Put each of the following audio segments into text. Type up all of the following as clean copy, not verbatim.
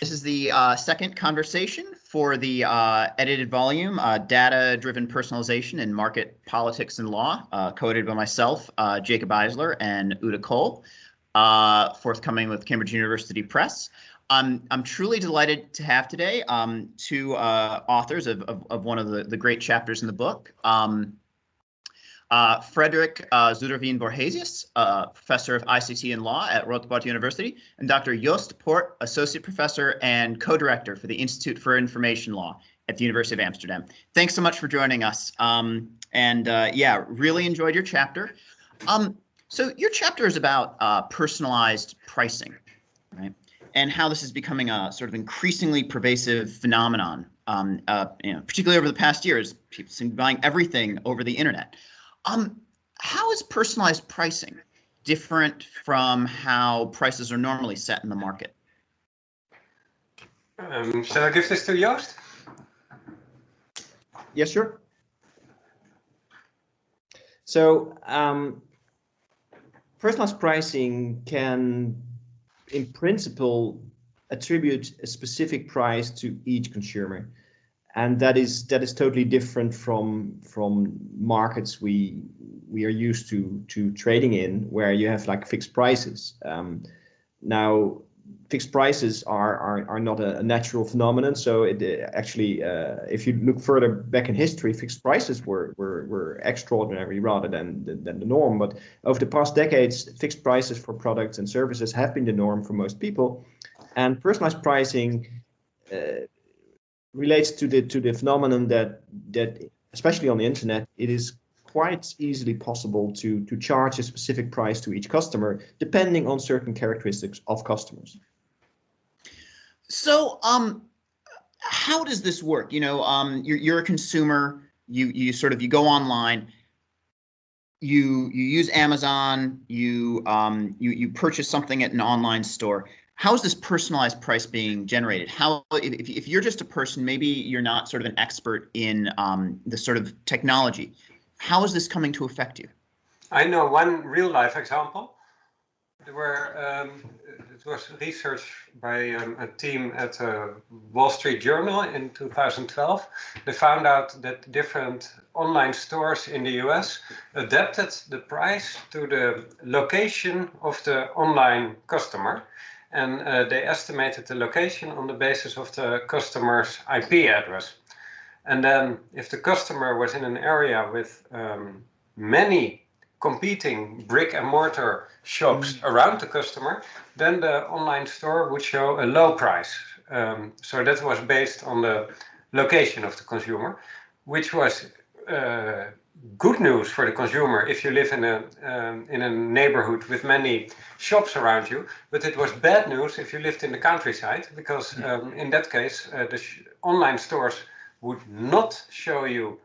This is the second conversation for the edited volume, Data-Driven Personalization in Market, Politics, and Law, co-edited by myself, Jacob Eisler, and Uta Kohl, forthcoming with Cambridge University Press. I'm truly delighted to have today two authors of one of the great chapters in the book. Frederik Zuiderveen Borgesius, professor of ICT and law at Poort University, and Dr. Joost Poort, associate professor and co-director for the Institute for Information Law at the University of Amsterdam. Thanks so much for joining us. Yeah, really enjoyed your chapter. So your chapter is about personalized pricing, right? And how this is becoming a sort of increasingly pervasive phenomenon, particularly over the past years. People seem to be buying everything over the internet. How is personalized pricing different from how prices are normally set in the market? Shall I give this to Joost? Yes, sure. So personalized pricing can, in principle, attribute a specific price to each consumer. And that is totally different from markets we are used to trading in, where you have like fixed prices. Now, fixed prices are not a natural phenomenon. So it actually, if you look further back in history, fixed prices were extraordinary rather than the norm. But over the past decades, fixed prices for products and services have been the norm for most people, and personalized pricing relates to the phenomenon that especially on the internet, it is quite easily possible to charge a specific price to each customer depending on certain characteristics of customers. So how does this work? You know, you're a consumer, you go online, you use Amazon, you purchase something at an online store. How is this personalized price being generated? How, if you're just a person, maybe you're not sort of an expert in the sort of technology, how is this coming to affect you? I know one real life example where it was research by a team at Wall Street Journal in 2012. They found out that different online stores in the US adapted the price to the location of the online customer. And they estimated the location on the basis of the customer's IP address. And then if the customer was in an area with many competing brick and mortar shops around the customer, then the online store would show a low price. So that was based on the location of the consumer, which was good news for the consumer if you live in a neighborhood with many shops around you, but it was bad news if you lived in the countryside, because in that case the online stores would not show you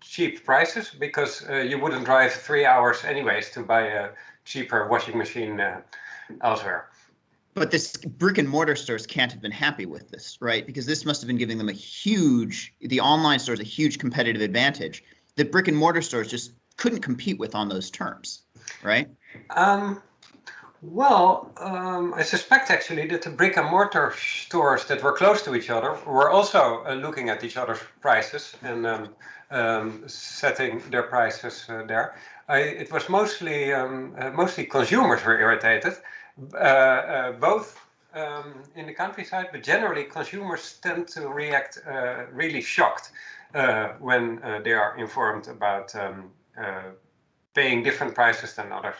cheap prices, because you wouldn't drive 3 hours anyways to buy a cheaper washing machine elsewhere. But this brick and mortar stores can't have been happy with this, right? Because this must have been giving them the online stores a huge competitive advantage that brick and mortar stores just couldn't compete with on those terms, right? I suspect actually that the brick and mortar stores that were close to each other were also looking at each other's prices and setting their prices there. It was mostly consumers were irritated. Both in the countryside, but generally consumers tend to react really shocked when they are informed about paying different prices than others.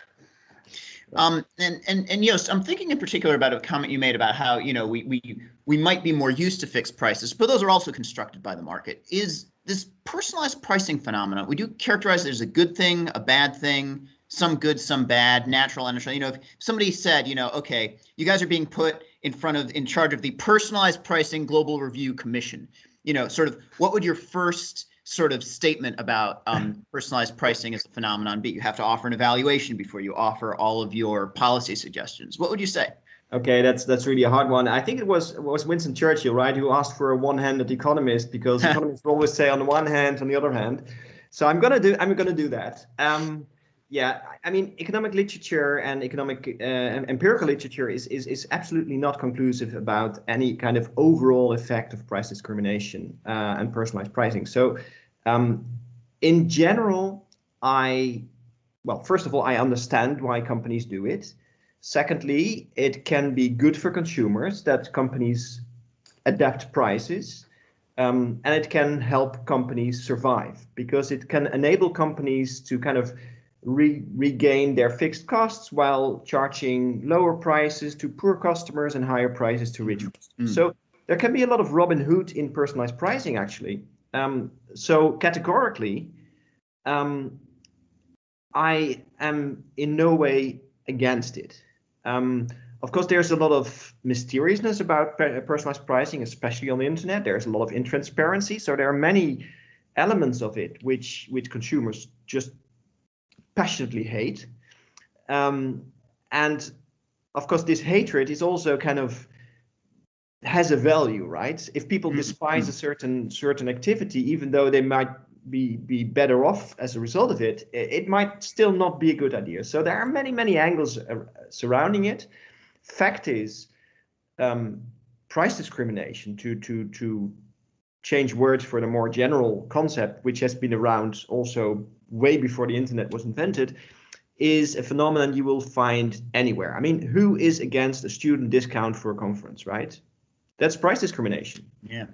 And Joost, I'm thinking in particular about a comment you made about how, you know, we might be more used to fixed prices, but those are also constructed by the market. Is this personalized pricing phenomenon, would you characterize it as a good thing, a bad thing, some good, some bad, natural, unnatural? You know, if somebody said, you know, okay, you guys are being put in charge of the Personalized Pricing Global Review Commission, you know, sort of what would your first sort of statement about personalized pricing as a phenomenon be? You have to offer an evaluation before you offer all of your policy suggestions. What would you say? Okay, that's really a hard one. I think it was Winston Churchill, right, who asked for a one-handed economist, because economists always say on the one hand, on the other hand. So I'm gonna do that. Yeah, I mean, economic literature and economic empirical literature is absolutely not conclusive about any kind of overall effect of price discrimination and personalized pricing. So, in general, first of all, I understand why companies do it. Secondly, it can be good for consumers that companies adapt prices. And it can help companies survive because it can enable companies to kind of regain their fixed costs while charging lower prices to poor customers and higher prices to rich customers. So there can be a lot of Robin Hood in personalized pricing, actually. So categorically, I am in no way against it. Of course, there's a lot of mysteriousness about personalized pricing, especially on the internet. There's a lot of intransparency. So there are many elements of it which consumers just passionately hate. And of course, this hatred is also kind of has a value, right? If people despise a certain activity, even though they might be better off as a result of it, it might still not be a good idea. So there are many angles surrounding it. Fact is, price discrimination, to change words for the more general concept, which has been around also way before the internet was invented, is a phenomenon you will find anywhere. I mean, who is against a student discount for a conference, right? That's price discrimination. Yeah.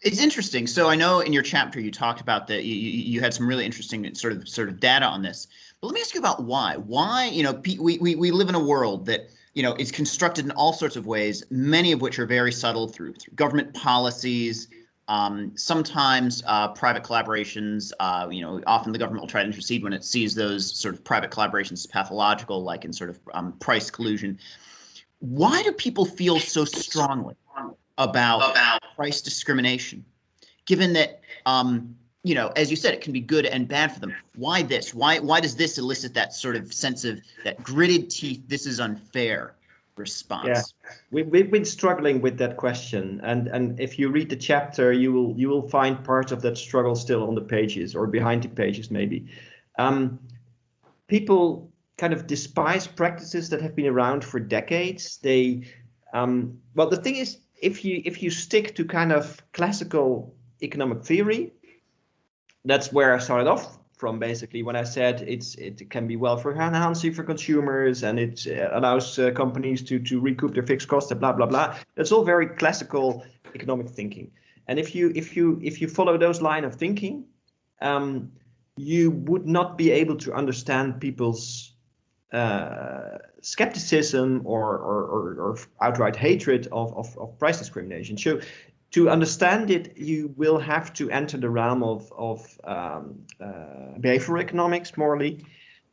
It's interesting. So I know in your chapter you talked about that you had some really interesting sort of data on this. But let me ask you about why. Why, we live in a world that, is constructed in all sorts of ways, many of which are very subtle through government policies, sometimes private collaborations. Often the government will try to intercede when it sees those sort of private collaborations as pathological, like in sort of price collusion. Why do people feel so strongly about price discrimination, given that, as you said, it can be good and bad for them? Why this? Why does this elicit that sort of sense of that gritted teeth, this is unfair response? Yeah, we've been struggling with that question, and if you read the chapter, you will find parts of that struggle still on the pages or behind the pages, maybe. People kind of despise practices that have been around for decades. The thing is, if you stick to kind of classical economic theory, that's where I started off from, basically, when I said it can be welfare enhancing for consumers and it allows companies to recoup their fixed costs and blah blah blah. That's all very classical economic thinking. And if you follow those line of thinking, you would not be able to understand people's skepticism or outright hatred of price discrimination. So to understand it, you will have to enter the realm of behavioral economics, morally,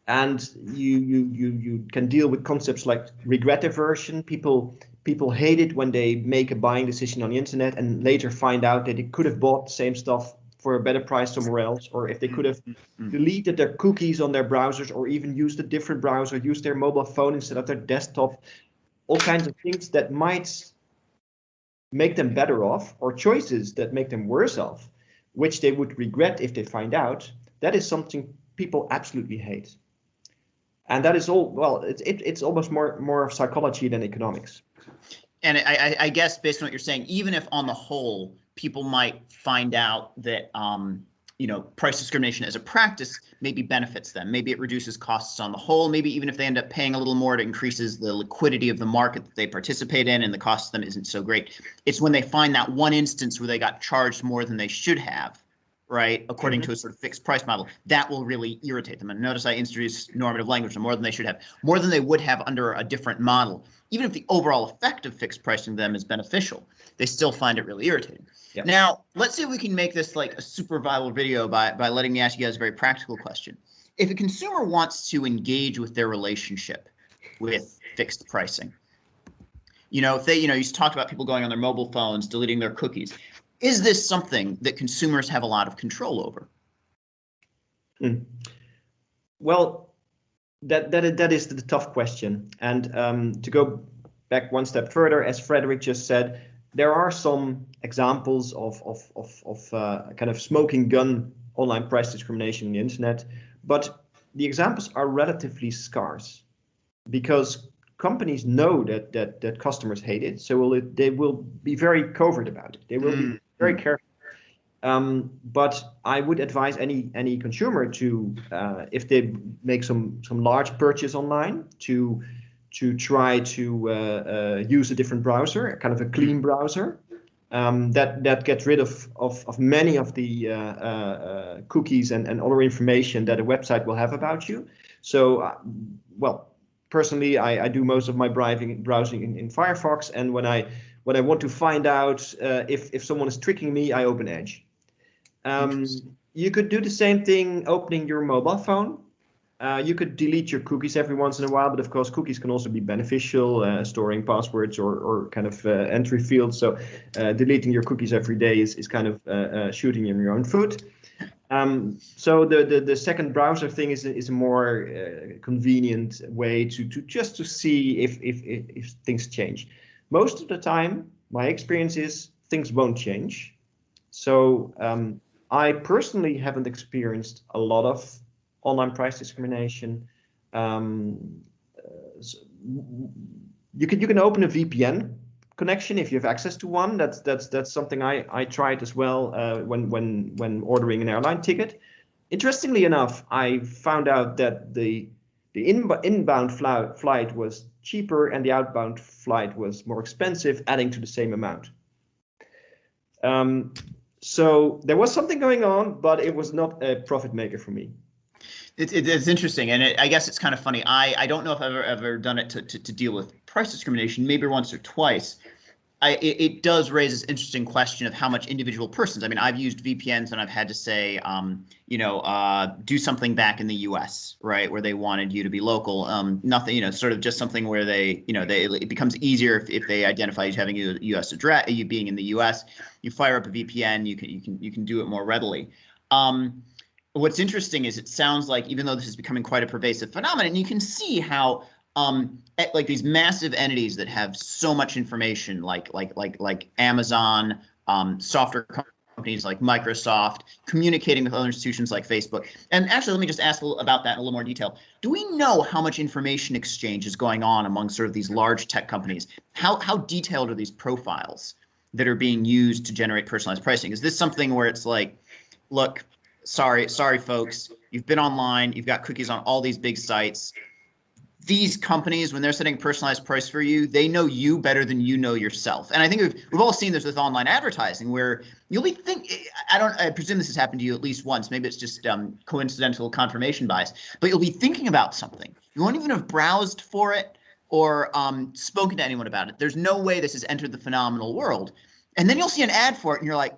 and you can deal with concepts like regret aversion. People hate it when they make a buying decision on the internet and later find out that they could have bought the same stuff for a better price somewhere else, or if they could have deleted their cookies on their browsers, or even used a different browser, used their mobile phone instead of their desktop, all kinds of things that might make them better off, or choices that make them worse off, which they would regret if they find out. That is something people absolutely hate. And that is all, well, it's almost more of psychology than economics. And I guess based on what you're saying, even if on the whole, people might find out that, price discrimination as a practice maybe benefits them. Maybe it reduces costs on the whole. Maybe even if they end up paying a little more, it increases the liquidity of the market that they participate in and the cost to them isn't so great. It's when they find that one instance where they got charged more than they should have, right, according to a sort of fixed price model, that will really irritate them. And notice I introduced normative language, more than they should have, more than they would have under a different model. Even if the overall effect of fixed pricing to them is beneficial, they still find it really irritating. Yep. Now, let's see if we can make this like a super viral video by letting me ask you guys a very practical question. If a consumer wants to engage with their relationship with fixed pricing, if they, you talked about people going on their mobile phones, deleting their cookies. Is this something that consumers have a lot of control over? Well, that is the tough question. And to go back one step further, as Frederik just said, there are some examples of kind of smoking gun online price discrimination on the internet, but the examples are relatively scarce because companies know that customers hate it, so they will be very covert about it. They will be very careful. But I would advise any consumer to, if they make some large purchase online, to try to use a different browser, kind of a clean browser, that gets rid of many of the cookies and other information that a website will have about you. So, well, personally, I do most of my browsing in Firefox, and when I want to find out if someone is tricking me, I open Edge. You could do the same thing opening your mobile phone. You could delete your cookies every once in a while, but of course cookies can also be beneficial, storing passwords or kind of entry fields. So deleting your cookies every day is kind of shooting in your own foot. So the second browser thing is a more convenient way to see if things change. Most of the time, my experience is things won't change. So I personally haven't experienced a lot of online price discrimination. You can open a VPN connection if you have access to one. That's something I tried as well when ordering an airline ticket. Interestingly enough, I found out that the inbound flight was cheaper and the outbound flight was more expensive, adding to the same amount. So there was something going on, but it was not a profit maker for me. It's interesting, and I guess it's kind of funny. I don't know if I've ever done it to deal with price discrimination, maybe once or twice. It does raise this interesting question of how much individual persons. I mean, I've used VPNs and I've had to say, do something back in the U.S., right, where they wanted you to be local. Nothing, sort of just something where it becomes easier if they identify you as having a U.S. address, you being in the U.S. You fire up a VPN, you can do it more readily. What's interesting is it sounds like, even though this is becoming quite a pervasive phenomenon, you can see how like these massive entities that have so much information, like Amazon, software companies like Microsoft, communicating with other institutions like Facebook. And actually, let me just ask about that in a little more detail. Do we know how much information exchange is going on among sort of these large tech companies? How detailed are these profiles that are being used to generate personalized pricing? Is this something where it's like, look, sorry, folks, you've been online, you've got cookies on all these big sites. These companies, when they're setting a personalized price for you, they know you better than you know yourself. And I think we've all seen this with online advertising, where you'll be I presume this has happened to you at least once. Maybe it's just coincidental confirmation bias, but you'll be thinking about something. You won't even have browsed for it or spoken to anyone about it. There's no way this has entered the phenomenal world. And then you'll see an ad for it and you're like,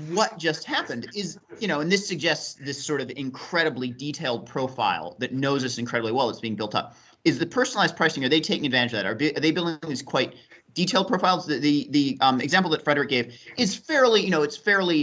what just happened? And this suggests this sort of incredibly detailed profile that knows us incredibly well that's being built up. Is the personalized pricing, are they taking advantage of that? Are they building these quite detailed profiles? The example that Frederik gave is fairly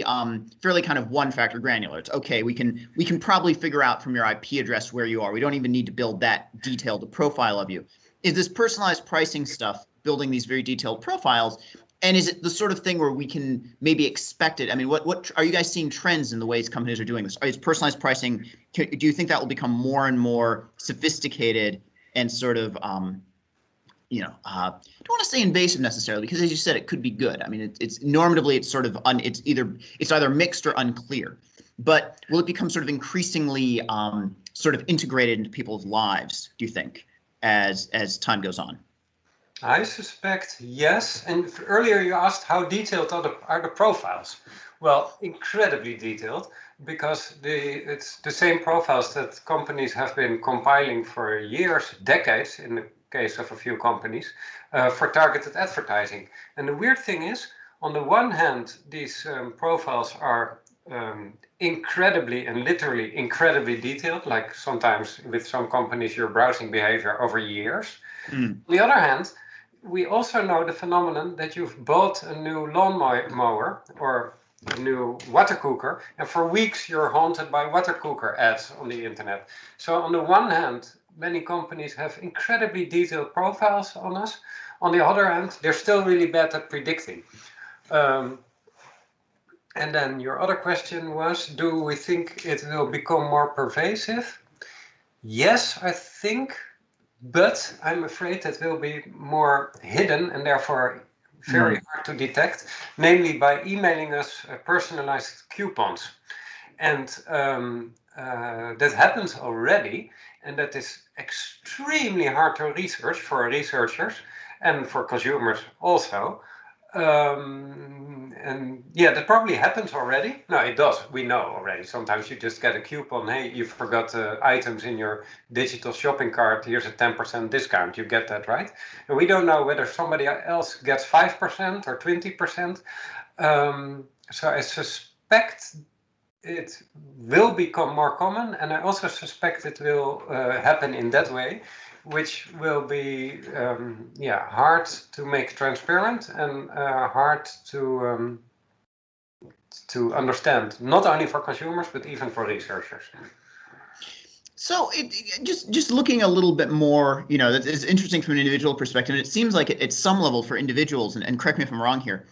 kind of one factor granular. It's okay, we can probably figure out from your IP address where you are. We don't even need to build that detailed a profile of you. Is this personalized pricing stuff building these very detailed profiles? And is it the sort of thing where we can maybe expect it? I mean, what are you guys seeing trends in the ways companies are doing this? Is personalized pricing, do you think that will become more and more sophisticated and sort of, I don't want to say invasive necessarily, because as you said, it could be good. I mean, it's normatively, it's sort of, it's either mixed or unclear. But will it become sort of increasingly sort of integrated into people's lives, do you think, as time goes on? I suspect yes. And earlier you asked how detailed are the profiles. Well, incredibly detailed, because it's the same profiles that companies have been compiling for years, decades, in the case of a few companies, for targeted advertising. And the weird thing is, on the one hand, these profiles are incredibly and literally incredibly detailed, like sometimes with some companies, your browsing behavior over years. On the other hand, we also know the phenomenon that you've bought a new lawnmower or a new water cooker, and for weeks you're haunted by water cooker ads on the internet. So on the one hand, many companies have incredibly detailed profiles on us. On the other hand, they're still really bad at predicting. And then your other question was, do we think it will become more pervasive? Yes, I think, but I'm afraid it will be more hidden and therefore very hard to detect, namely by emailing us personalized coupons. And that happens already, and that is extremely hard to research for researchers and for consumers also. And yeah, that probably happens already. No, it does. We know already. Sometimes you just get a coupon. Hey, you forgot items in your digital shopping cart. Here's a 10% discount. You get that, right? And we don't know whether somebody else gets 5% or 20%. So I suspect it will become more common, and I also suspect it will happen in that way, which will be hard to make transparent and hard to understand, not only for consumers but even for researchers. So just looking a little bit more, it's interesting from an individual perspective. And it seems like at some level for individuals, and correct me if I'm wrong here,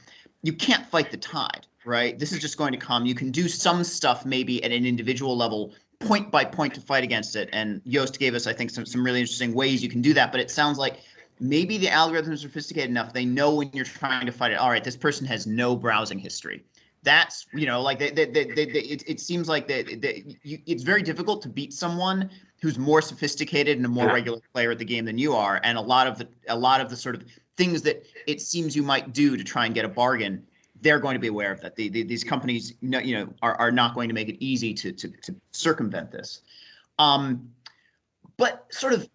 you can't fight the tide, right? This is just going to come. You can do some stuff maybe at an individual level, point by point, to fight against it. And Joost gave us, I think, some really interesting ways you can do that. But it sounds like maybe the algorithms are sophisticated enough. They know when you're trying to fight it. All right, this person has no browsing history. That's, like it seems like it's very difficult to beat someone who's more sophisticated and a more regular player at the game than you are. And a lot of the sort of things that it seems you might do to try and get a bargain, they're going to be aware of that. These companies, are not going to make it easy to circumvent this. But sort of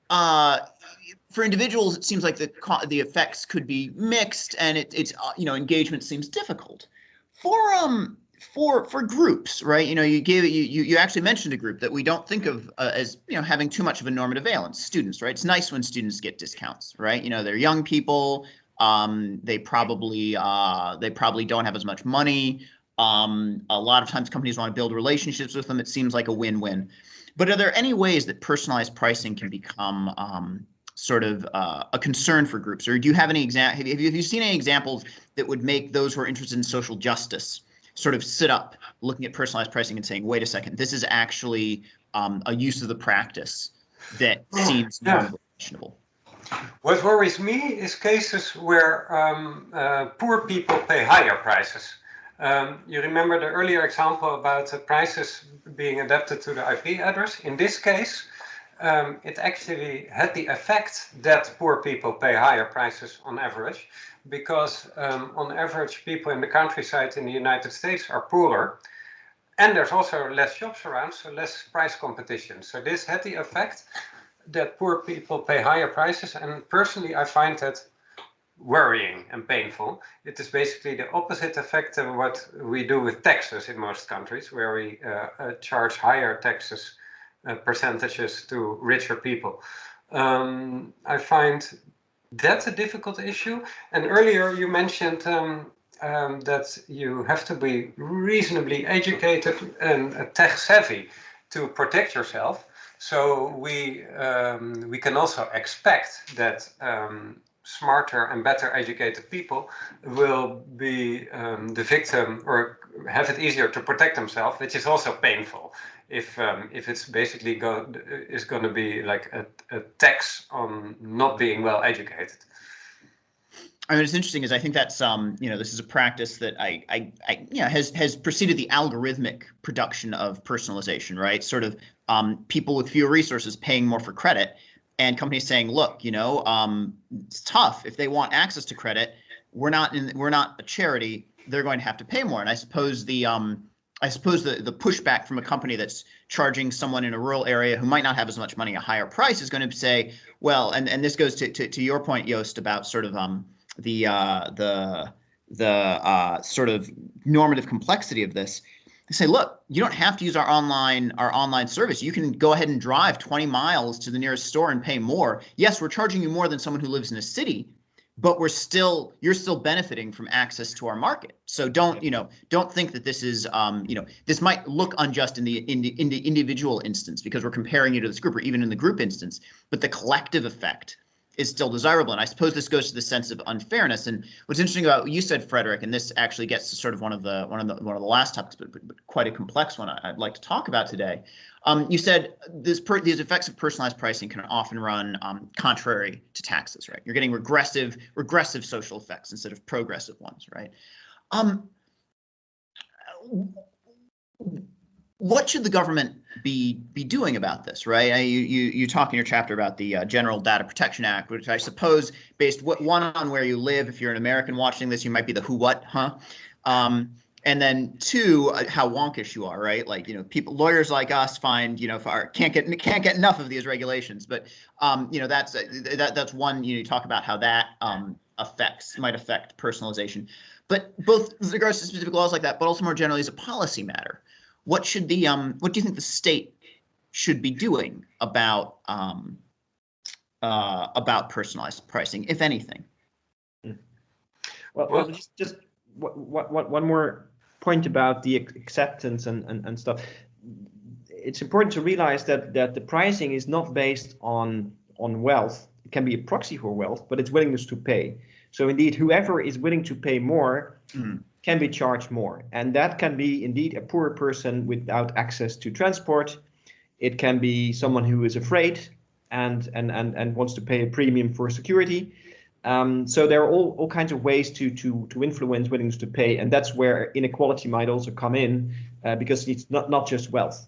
for individuals, it seems like the effects could be mixed, and it's engagement seems difficult. For groups, right? You actually mentioned a group that we don't think of as having too much of a normative valence. Students, right? It's nice when students get discounts, right? They're young people. They probably don't have as much money. A lot of times companies want to build relationships with them. It seems like a win-win. But are there any ways that personalized pricing can become sort of a concern for groups? Or do you have any have you seen any examples that would make those who are interested in social justice sort of sit up looking at personalized pricing and saying, wait a second, this is actually a use of the practice that seems non-questionable? What worries me is cases where poor people pay higher prices. You remember the earlier example about the prices being adapted to the IP address? In this case, it actually had the effect that poor people pay higher prices on average, because on average people in the countryside in the United States are poorer, and there's also less shops around, so less price competition. So this had the effect that poor people pay higher prices, and personally I find that worrying and painful. It is basically the opposite effect of what we do with taxes in most countries, where we charge higher taxes percentages to richer people. I find that's a difficult issue. And earlier you mentioned that you have to be reasonably educated and tech savvy to protect yourself. So we can also expect that smarter and better educated people will be the victim or have it easier to protect themselves, which is also painful. If it's basically going to be like a tax on not being well educated. I mean, it's interesting, is I think that's this is a practice that has preceded the algorithmic production of personalization, right? Sort of people with fewer resources paying more for credit, and companies saying, look, it's tough if they want access to credit. We're not a charity. They're going to have to pay more. And I suppose the pushback from a company that's charging someone in a rural area who might not have as much money a higher price is going to say, well, and this goes to your point, Joost, about sort of the sort of normative complexity of this. They say, look, you don't have to use our online service. You can go ahead and drive 20 miles to the nearest store and pay more. Yes, we're charging you more than someone who lives in a city, but you're still benefiting from access to our market. So don't think that this is this might look unjust in the individual instance because we're comparing you to this group, or even in the group instance, but the collective effect is still desirable. And I suppose this goes to the sense of unfairness. And what's interesting about what you said, Frederik, and this actually gets to sort of one of the last topics, but quite a complex one I'd like to talk about today. You said these effects of personalized pricing can often run contrary to taxes, right? You're getting regressive social effects instead of progressive ones, right? What should the government be doing about this, right? You talk in your chapter about the General Data Protection Act, which I suppose, based on where you live, if you're an American watching this, you might be the who, what, huh? And then two, how wonkish you are, right? Like, lawyers like us find, can't get enough of these regulations. But that's one. You talk about how that might affect personalization. But both with regards to specific laws like that, but also more generally as a policy matter. What do you think the state should be doing about personalized pricing, if anything? Well, just one more point about the acceptance and stuff. It's important to realize that the pricing is not based on wealth. It can be a proxy for wealth, but it's willingness to pay. So indeed, whoever is willing to pay more can be charged more. And that can be indeed a poor person without access to transport. It can be someone who is afraid and wants to pay a premium for security. So there are all kinds of ways to influence willingness to pay. And that's where inequality might also come in, because it's not just wealth.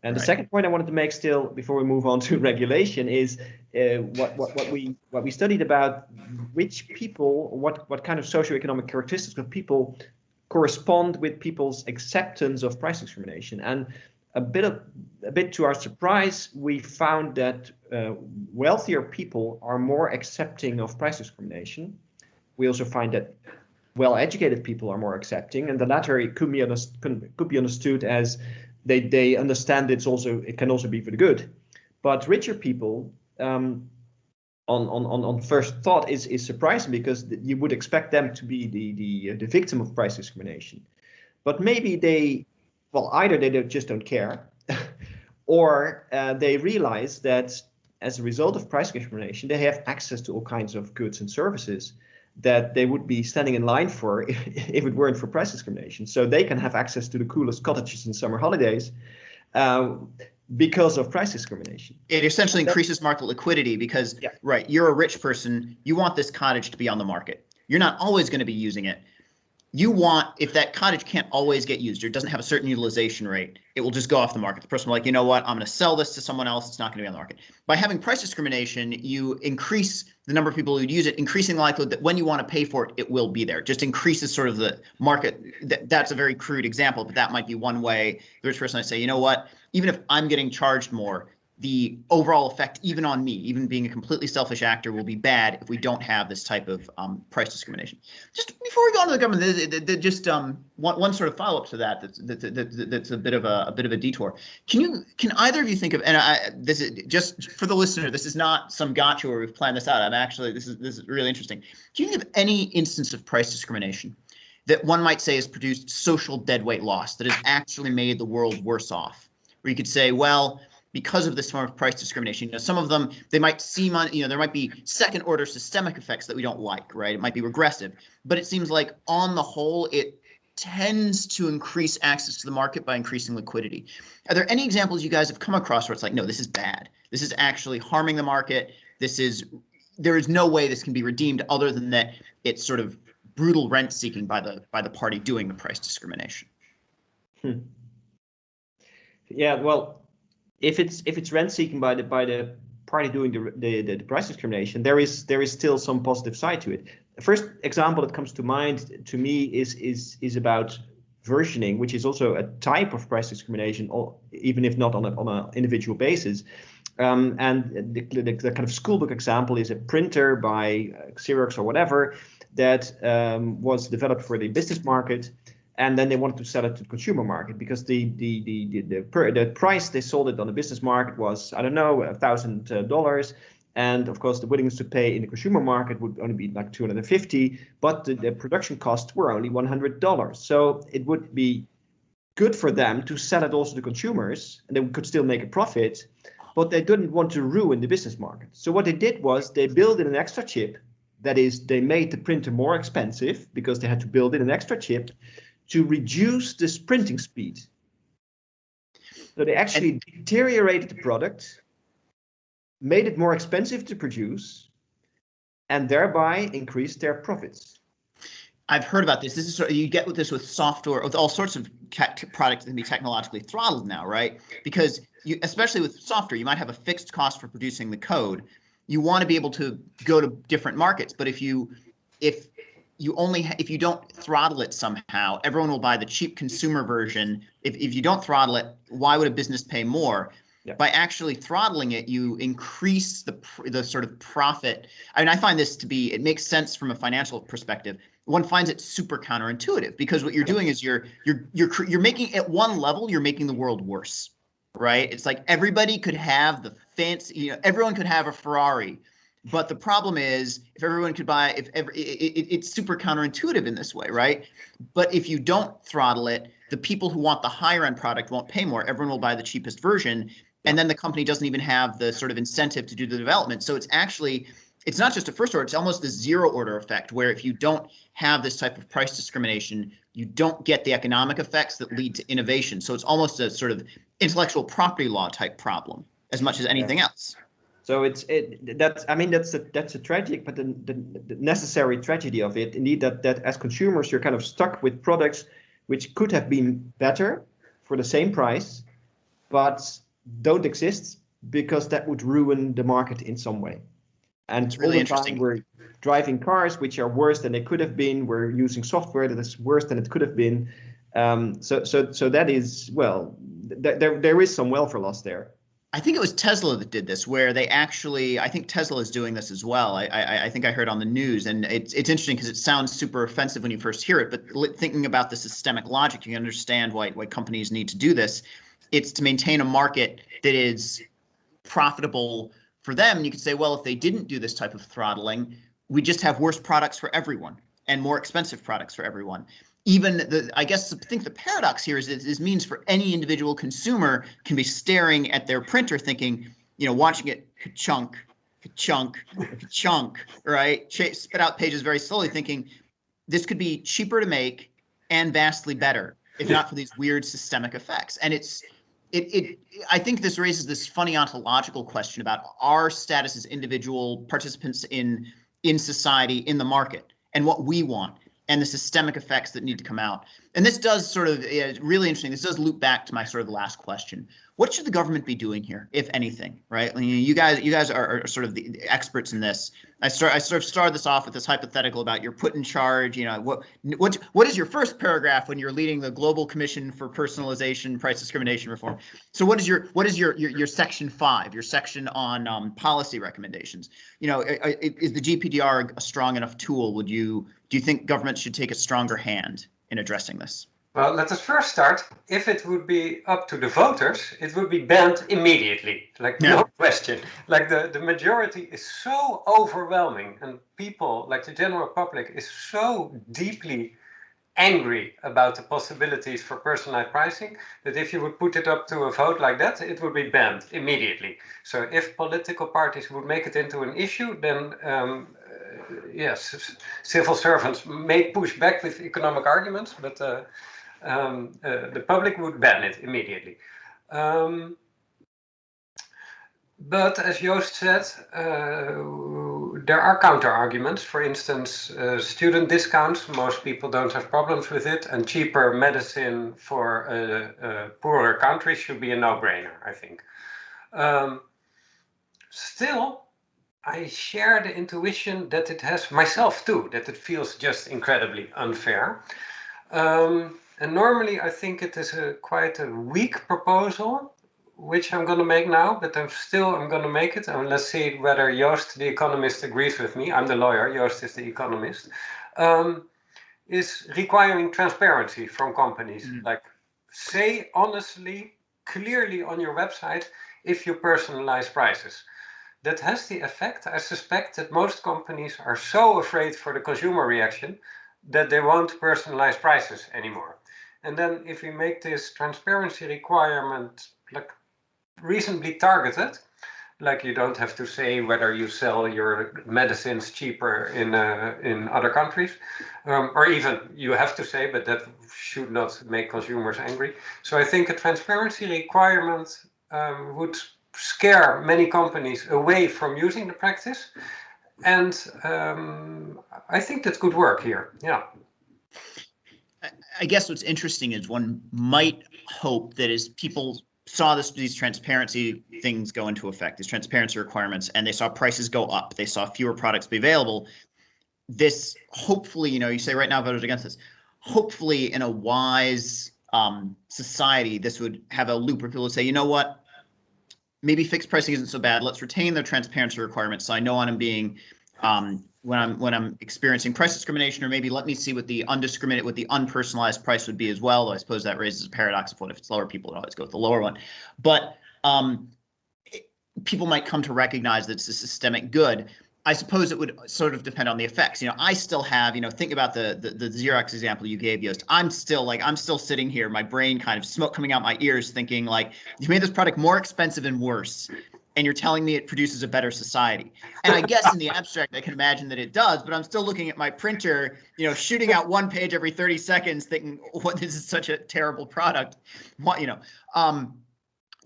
And the second point I wanted to make still, before we move on to regulation, is what we studied about which people, what kind of socioeconomic characteristics of people correspond with people's acceptance of price discrimination. And a bit to our surprise, we found that wealthier people are more accepting of price discrimination. We also find that well-educated people are more accepting, and the latter could be understood as they understand it can also be for the good. But richer people, on first thought, is surprising, because you would expect them to be the victim of price discrimination. But maybe either they just don't care, or they realize that as a result of price discrimination, they have access to all kinds of goods and services that they would be standing in line for if it weren't for price discrimination. So they can have access to the coolest cottages in summer holidays because of price discrimination. It essentially increases market liquidity because, right, you're a rich person, you want this cottage to be on the market. You're not always going to be using it. You want, if that cottage can't always get used or doesn't have a certain utilization rate, it will just go off the market. The person will be like, you know what, I'm going to sell this to someone else. It's not going to be on the market. By having price discrimination, you increase the number of people who use it, increasing the likelihood that when you want to pay for it, it will be there. It just increases sort of the market. That's a very crude example, but that might be one way the rich person might say, you know what, even if I'm getting charged more, the overall effect, even on me, even being a completely selfish actor, will be bad if we don't have this type of price discrimination. Just before we go on to the government, just one sort of follow up to that. That's a bit of a detour. Can either of you think of, and this is just for the listener, this is not some gotcha where we've planned this out. This is really interesting. Can you think of any instance of price discrimination that one might say has produced social deadweight loss, that has actually made the world worse off, where you could say, well, because of this form of price discrimination, some of them, they might seem there might be second order systemic effects that we don't like, right? It might be regressive, but it seems like on the whole, it tends to increase access to the market by increasing liquidity. Are there any examples you guys have come across where it's like, no, this is bad. This is actually harming the market. There is no way this can be redeemed other than that it's sort of brutal rent seeking by the party doing the price discrimination. Yeah, well, if it's rent seeking by the party doing the price discrimination, there is still some positive side to it. The first example that comes to mind to me is about versioning, which is also a type of price discrimination, even if not on an individual basis. And the kind of schoolbook example is a printer by Xerox or whatever that was developed for the business market, and then they wanted to sell it to the consumer market because the price they sold it on the business market was, I don't know, $1,000, and of course the willingness to pay in the consumer market would only be like $250, but the production costs were only $100. So it would be good for them to sell it also to consumers, and they could still make a profit, but they didn't want to ruin the business market. So what they did was they built in an extra chip. That is, they made the printer more expensive because they had to build in an extra chip to reduce the printing speed. So they actually deteriorated the product, made it more expensive to produce, and thereby increased their profits. I've heard about this. This is sort of, you get with this with software, with all sorts of products that can be technologically throttled now, right? Because you, especially with software, you might have a fixed cost for producing the code. You want to be able to go to different markets, but if you don't throttle it somehow, everyone will buy the cheap consumer version. If you don't throttle it, why would a business pay more? Yeah. By actually throttling it, you increase the sort of profit. I mean, I find this to be, it makes sense from a financial perspective. One finds it super counterintuitive because what you're doing is you're making, at one level, you're making the world worse, right? It's like everybody could have the fancy, everyone could have a Ferrari, but the problem is if everyone could buy, it's super counterintuitive in this way, right? But if you don't throttle it, the people who want the higher end product won't pay more. Everyone will buy the cheapest version. And then the company doesn't even have the sort of incentive to do the development. So it's actually, it's not just a first order, it's almost a zero order effect where if you don't have this type of price discrimination, you don't get the economic effects that lead to innovation. So it's almost a sort of intellectual property law type problem as much as anything else. So that's a tragic, but the necessary tragedy of it, indeed, that as consumers, you're kind of stuck with products which could have been better for the same price, but don't exist because that would ruin the market in some way. And it's really interesting. We're driving cars which are worse than they could have been. We're using software that is worse than it could have been. So that is, well, there is some welfare loss there. I think it was Tesla that did this, where they actually, I think Tesla is doing this as well. I think I heard on the news, and it's interesting because it sounds super offensive when you first hear it, but thinking about the systemic logic, you understand why companies need to do this. It's to maintain a market that is profitable for them. And you could say, well, if they didn't do this type of throttling, we just have worse products for everyone and more expensive products for everyone. Even I think the paradox here is this means for any individual consumer can be staring at their printer thinking, watching it ka-chunk, ka-chunk, ka-chunk, right? Spit out pages very slowly thinking this could be cheaper to make and vastly better if not for these weird systemic effects. And I think this raises this funny ontological question about our status as individual participants in society, in the market, and what we want, and the systemic effects that need to come out. And this does sort of, really interesting, this does loop back to my sort of last question. What should the government be doing here, if anything, right? I mean, you guys are sort of the experts in this. I sort of started this off with this hypothetical about you're put in charge. What is your first paragraph when you're leading the Global Commission for Personalisation, Price Discrimination Reform? So what is your section 5, your section on policy recommendations? Is the GPDR a strong enough tool? Do you think government should take a stronger hand in addressing this? Well, let us first start. If it would be up to the voters, it would be banned immediately, no question. Like the majority is so overwhelming, and people, like the general public, is so deeply angry about the possibilities for personalized pricing that if you would put it up to a vote like that, it would be banned immediately. So if political parties would make it into an issue, then yes, civil servants may push back with economic arguments, but the public would ban it immediately. But as Joost said, there are counter arguments. For instance, student discounts, most people don't have problems with it, and cheaper medicine for poorer countries should be a no-brainer, I think. Still, I share the intuition that it has, myself too, that it feels just incredibly unfair. And normally I think it is quite a weak proposal, which I'm going to make now, but I'm going to make it. And let's see whether Joost, the economist, agrees with me. I'm the lawyer, Joost is the economist. Is requiring transparency from companies. Like, say honestly, clearly on your website, if you personalize prices. That has the effect, I suspect, that most companies are so afraid for the consumer reaction that they won't personalize prices anymore. And then if we make this transparency requirement like reasonably targeted, Like you don't have to say whether you sell your medicines cheaper in other countries, or even you have to say, but that should not make consumers angry. So I think a transparency requirement would scare many companies away from using the practice, and I think that could work here. Yeah. I guess what's interesting is one might hope that as people saw these transparency things go into effect, these transparency requirements, and they saw prices go up, they saw fewer products be available. This hopefully, you say right now voters against this. Hopefully, in a wise society, this would have a loop where people would say, you know what, maybe fixed pricing isn't so bad. Let's retain the transparency requirements, so I know when I'm being when I'm experiencing price discrimination, or maybe let me see what the unpersonalized price would be as well. Though I suppose that raises a paradox of what if it's lower, people would always go with the lower one. But people might come to recognize that it's a systemic good. I suppose it would sort of depend on the effects. I still have, think about the Xerox example you gave, Joost. I'm still sitting here, my brain kind of smoke coming out my ears, thinking like, you made this product more expensive and worse, and you're telling me it produces a better society. And I guess in the abstract, I can imagine that it does, but I'm still looking at my printer, shooting out one page every 30 seconds, thinking, what, this is such a terrible product. What,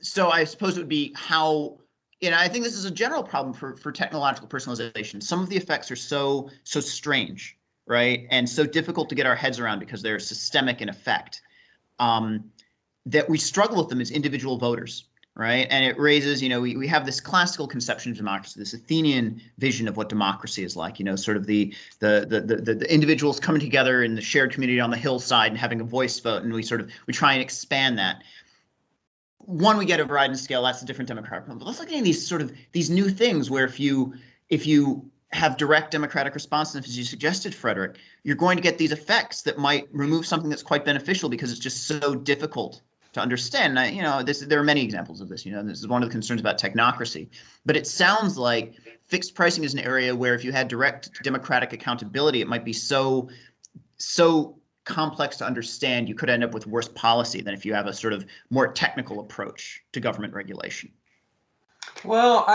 so I suppose it would be how, I think this is a general problem for technological personalization. Some of the effects are so strange, right? And so difficult to get our heads around because they're systemic in effect, that we struggle with them as individual voters, right? And it raises, we have this classical conception of democracy, this Athenian vision of what democracy is like, sort of the individuals coming together in the shared community on the hillside and having a voice vote, and we try and expand that. One, we get a variety scale, that's a different democratic problem. But let's look at these new things where if you have direct democratic response, and as you suggested, Frederik, you're going to get these effects that might remove something that's quite beneficial because it's just so difficult to understand. There are many examples of this. This is one of the concerns about technocracy. But it sounds like fixed pricing is an area where if you had direct democratic accountability, it might be so complex to understand, you could end up with worse policy than if you have a sort of more technical approach to government regulation. Well,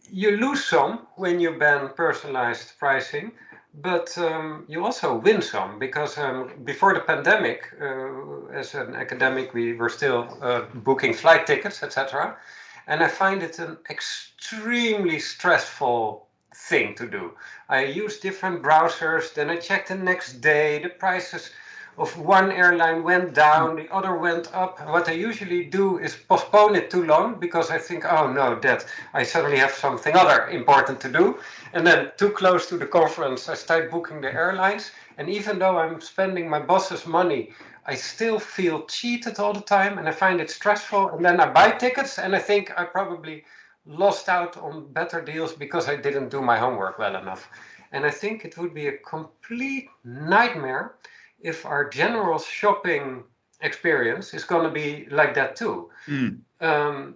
you lose some when you ban personalized pricing, but you also win some because before the pandemic, as an academic, we were still booking flight tickets, etc. And I find it an extremely stressful thing to do. I use different browsers, then I check the next day, the prices of one airline went down, the other went up. And what I usually do is postpone it too long because I think, oh no, that I suddenly have something other important to do. And then too close to the conference, I start booking the airlines. And even though I'm spending my boss's money, I still feel cheated all the time and I find it stressful. And then I buy tickets and I think I probably lost out on better deals because I didn't do my homework well enough. And I think it would be a complete nightmare if our general shopping experience is going to be like that too. I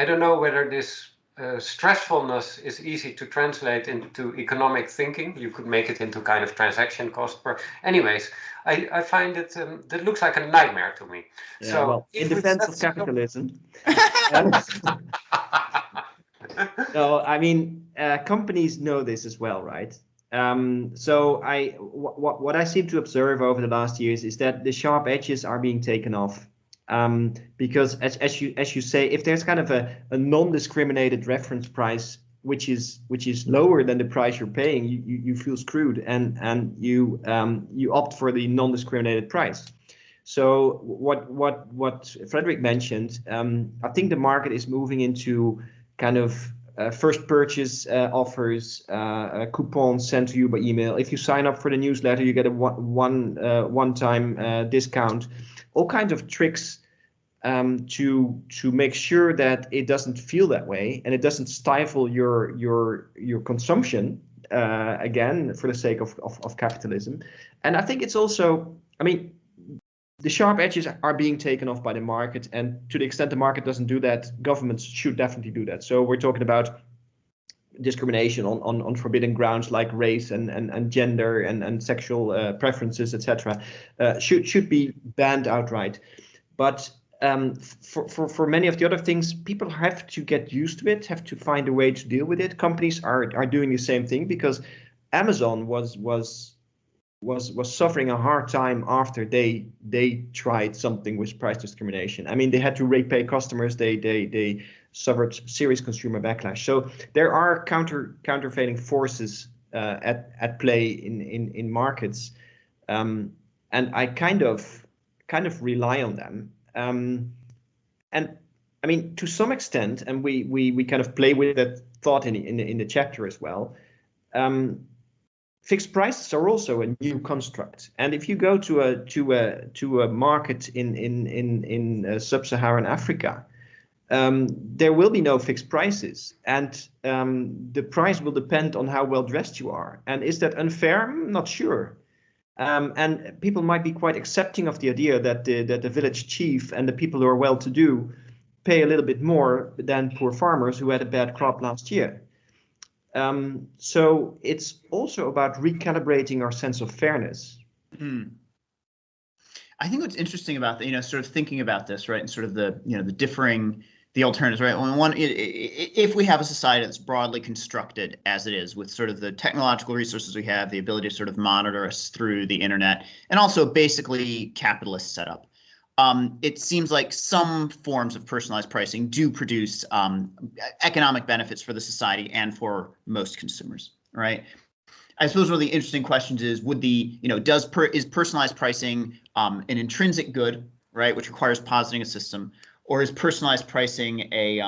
don't know whether this stressfulness is easy to translate into economic thinking. You could make it into kind of transaction cost. Anyways, I find it, that looks like a nightmare to me. Yeah, so well, in defense of capitalism. No, I mean, companies know this as well, right? So what I seem to observe over the last years is that the sharp edges are being taken off. Because as you say, if there's kind of a non-discriminated reference price which is lower than the price you're paying, you feel screwed, and you opt for the non-discriminated price. So what Frederik mentioned, I think the market is moving into kind of first purchase offers, coupons sent to you by email. If you sign up for the newsletter, you get a one-time discount. All kinds of tricks to make sure that it doesn't feel that way and it doesn't stifle your consumption, again, for the sake of capitalism. And I think it's also, I mean, the sharp edges are being taken off by the market, and to the extent the market doesn't do that, governments should definitely do that. So we're talking about discrimination on forbidden grounds like race and gender and sexual preferences, etc. Should be banned outright. But for many of the other things, people have to get used to it, have to find a way to deal with it. Companies are doing the same thing, because Amazon was suffering a hard time after they tried something with price discrimination. I mean, they had to repay customers. They suffered serious consumer backlash. So there are countervailing forces at play in markets, and I kind of rely on them. And I mean, to some extent, and we kind of play with that thought in the chapter as well. Fixed prices are also a new construct, and if you go to a market in sub-Saharan Africa, there will be no fixed prices, and the price will depend on how well dressed you are. And is that unfair? I'm not sure. And people might be quite accepting of the idea that the village chief and the people who are well-to-do pay a little bit more than poor farmers who had a bad crop last year. So it's also about recalibrating our sense of fairness. I think what's interesting about the, sort of thinking about this, right, and sort of the alternatives, right? If we have a society that's broadly constructed as it is, with sort of the technological resources we have, the ability to sort of monitor us through the internet, and also basically capitalist setup, it seems like some forms of personalized pricing do produce economic benefits for the society and for most consumers, right? I suppose one of the interesting questions is, is personalized pricing an intrinsic good, right, which requires positing a system, or is personalized pricing a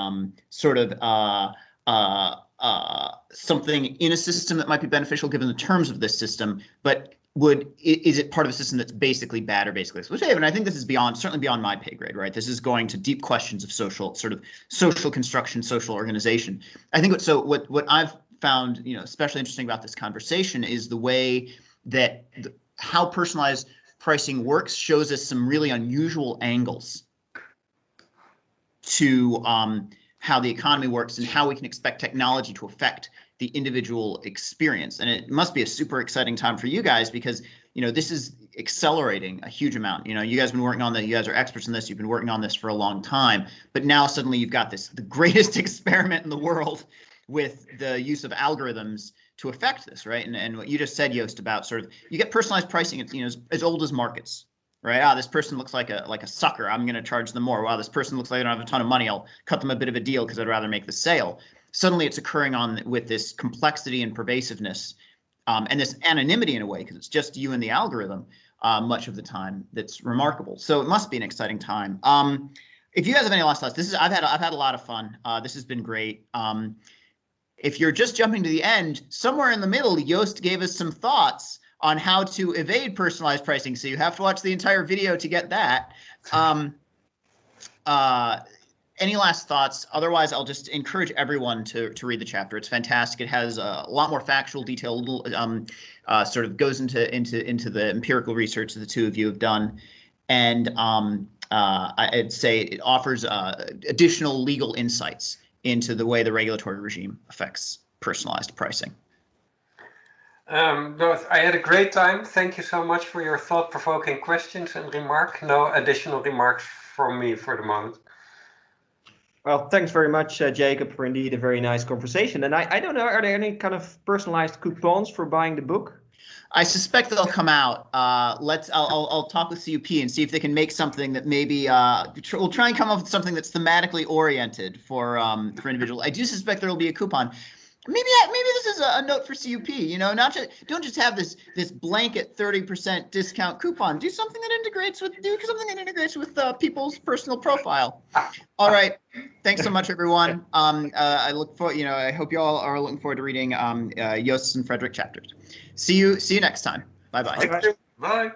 sort of something in a system that might be beneficial given the terms of this system, but is it part of a system that's basically bad or basically exploitative? And I think this is certainly beyond my pay grade, right? This is going to deep questions of social construction, social organization. I think what I've found, especially interesting about this conversation is the way that how personalized pricing works shows us some really unusual angles to how the economy works and how we can expect technology to affect the individual experience. And it must be a super exciting time for you guys, because this is accelerating a huge amount. You guys have been working on that. You guys are experts in this. You've been working on this for a long time, but now suddenly you've got the greatest experiment in the world with the use of algorithms to affect this, right? And what you just said, Joost, about sort of, you get personalized pricing. It's as old as markets. Right? This person looks like a sucker. I'm going to charge them more. Wow, this person looks like they don't have a ton of money. I'll cut them a bit of a deal because I'd rather make the sale. Suddenly, it's occurring with this complexity and pervasiveness, and this anonymity in a way, because it's just you and the algorithm much of the time. That's remarkable. So it must be an exciting time. If you guys have any last thoughts, I've had a lot of fun. This has been great. If you're just jumping to the end, somewhere in the middle, Joost gave us some thoughts on how to evade personalized pricing. So you have to watch the entire video to get that. Any last thoughts? Otherwise, I'll just encourage everyone to read the chapter. It's fantastic. It has a lot more factual detail, sort of goes into the empirical research that the two of you have done. And I'd say it offers additional legal insights into the way the regulatory regime affects personalized pricing. I had a great time. Thank you so much for your thought-provoking questions and remarks. No additional remarks from me for the moment. Well, thanks very much, Jacob, for indeed a very nice conversation. And I don't know, are there any kind of personalized coupons for buying the book? I suspect they'll come out. I'll talk with CUP and see if they can make something that maybe we'll try and come up with something that's thematically oriented for individuals. I do suspect there will be a coupon. Maybe this is a note for CUP. Don't just have this blanket 30% discount coupon. Do something that integrates with people's personal profile. All right, thanks so much, everyone. I look forward. I hope you all are looking forward to reading Joost and Frederik chapters. See you next time. Bye bye. Bye.